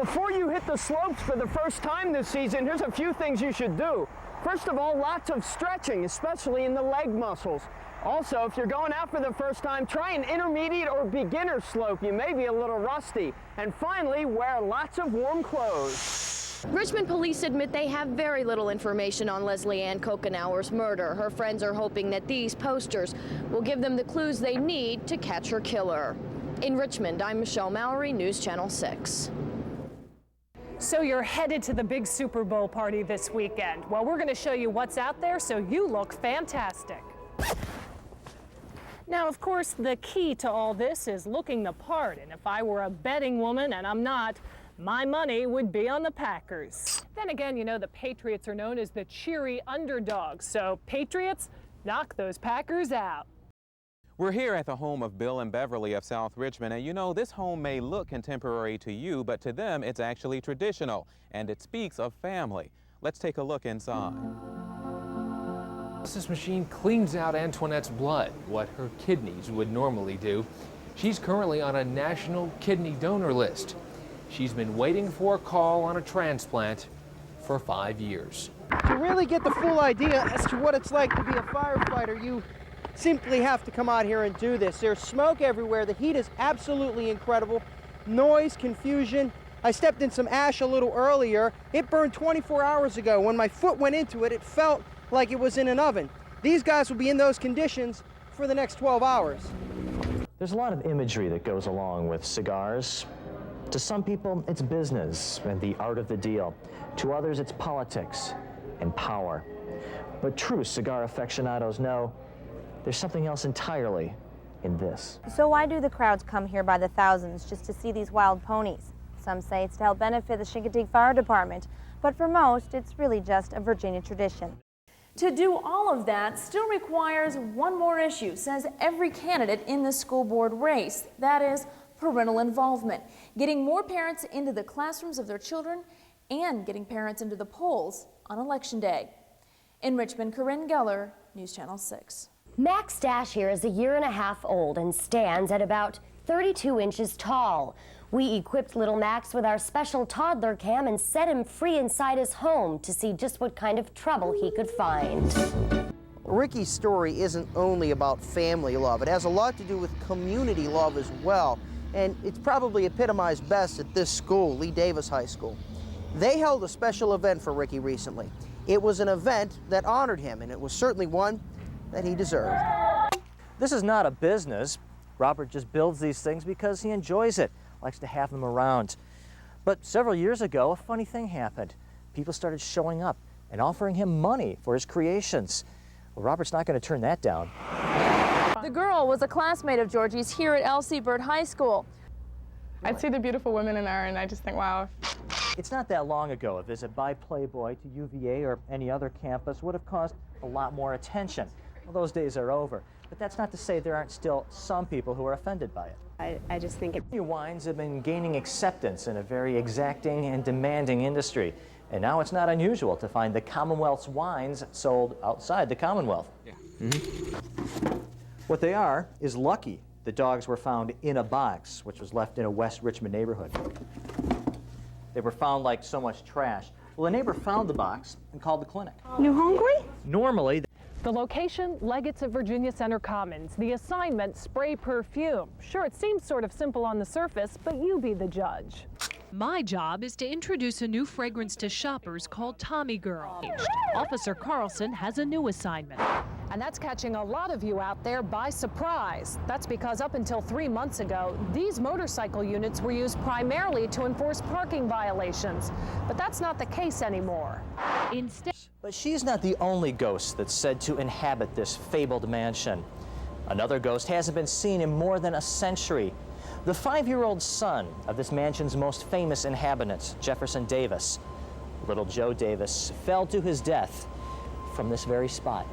Before you hit the slopes for the first time this season, here's a few things you should do. First of all, lots of stretching, especially in the leg muscles. Also, if you're going out for the first time, try an intermediate or beginner slope. You may be a little rusty. And finally, wear lots of warm clothes. Richmond police admit they have very little information on Leslie Ann Kokenauer's murder. Her friends are hoping that these posters will give them the clues they need to catch her killer. In Richmond, I'm Michelle Mallory, News Channel 6. So you're headed to the big Super Bowl party this weekend. Well, we're going to show you what's out there so you look fantastic. Now, of course, the key to all this is looking the part. And if I were a betting woman, and I'm not, my money would be on the Packers. Then again, you know, the Patriots are known as the cheery underdogs. So Patriots, knock those Packers out. We're here at the home of Bill and Beverly of South Richmond, and you know, this home may look contemporary to you, but to them it's actually traditional, and it speaks of family. Let's take a look inside. This machine cleans out Antoinette's blood, what her kidneys would normally do. She's currently on a national kidney donor list. She's been waiting for a call on a transplant for 5 years. To really get the full idea as to what it's like to be a firefighter, you simply have to come out here and do this. There's smoke everywhere. The heat is absolutely incredible. Noise, confusion. I stepped in some ash a little earlier. It burned 24 hours ago. When my foot went into it, it felt like it was in an oven. These guys will be in those conditions for the next 12 hours. There's a lot of imagery that goes along with cigars. To some people, it's business and the art of the deal. To others, it's politics and power. But true cigar aficionados know there's something else entirely in this. So why do the crowds come here by the thousands just to see these wild ponies? Some say it's to help benefit the Chincoteague Fire Department, but for most, it's really just a Virginia tradition. To do all of that still requires one more issue, says every candidate in the school board race. That is parental involvement. Getting more parents into the classrooms of their children and getting parents into the polls on Election Day. In Richmond, Corinne Geller, News Channel 6. Max Dash here is a 1.5 years old and stands at about 32 inches tall. We equipped little Max with our special toddler cam and set him free inside his home to see just what kind of trouble he could find. Ricky's story isn't only about family love. It has a lot to do with community love as well. And it's probably epitomized best at this school, Lee Davis High School. They held a special event for Ricky recently. It was an event that honored him, and it was certainly one that he deserved. This is not a business. Robert just builds these things because he enjoys it, likes to have them around. But several years ago, a funny thing happened. People started showing up and offering him money for his creations. Well, Robert's not going to turn that down. The girl was a classmate of Georgie's here at L.C. Byrd High School. I'd see the beautiful women in there and I just think, wow. It's not that long ago a visit by Playboy to UVA or any other campus would have caused a lot more attention. Well, those days are over. But that's not to say there aren't still some people who are offended by it. I just think Your wines have been gaining acceptance in a very exacting and demanding industry. And now it's not unusual to find the Commonwealth's wines sold outside the Commonwealth. Yeah. What they are is Lucky. The dogs were found in a box, which was left in a West Richmond neighborhood. They were found like so much trash. Well, a neighbor found the box and called the clinic. You hungry? Normally, The location, Leggett's at Virginia Center Commons. The assignment, spray perfume. Sure, it seems sort of simple on the surface, but you be the judge. My job is to introduce a new fragrance to shoppers called Tommy Girl. Officer Carlson has a new assignment. And that's catching a lot of you out there by surprise. That's because up until 3 months ago, these motorcycle units were used primarily to enforce parking violations. But that's not the case anymore. Instead, but she's not the only ghost that's said to inhabit this fabled mansion. Another ghost hasn't been seen in more than a century. The 5-year-old son of this mansion's most famous inhabitant, Jefferson Davis. Little Joe Davis fell to his death from this very spot.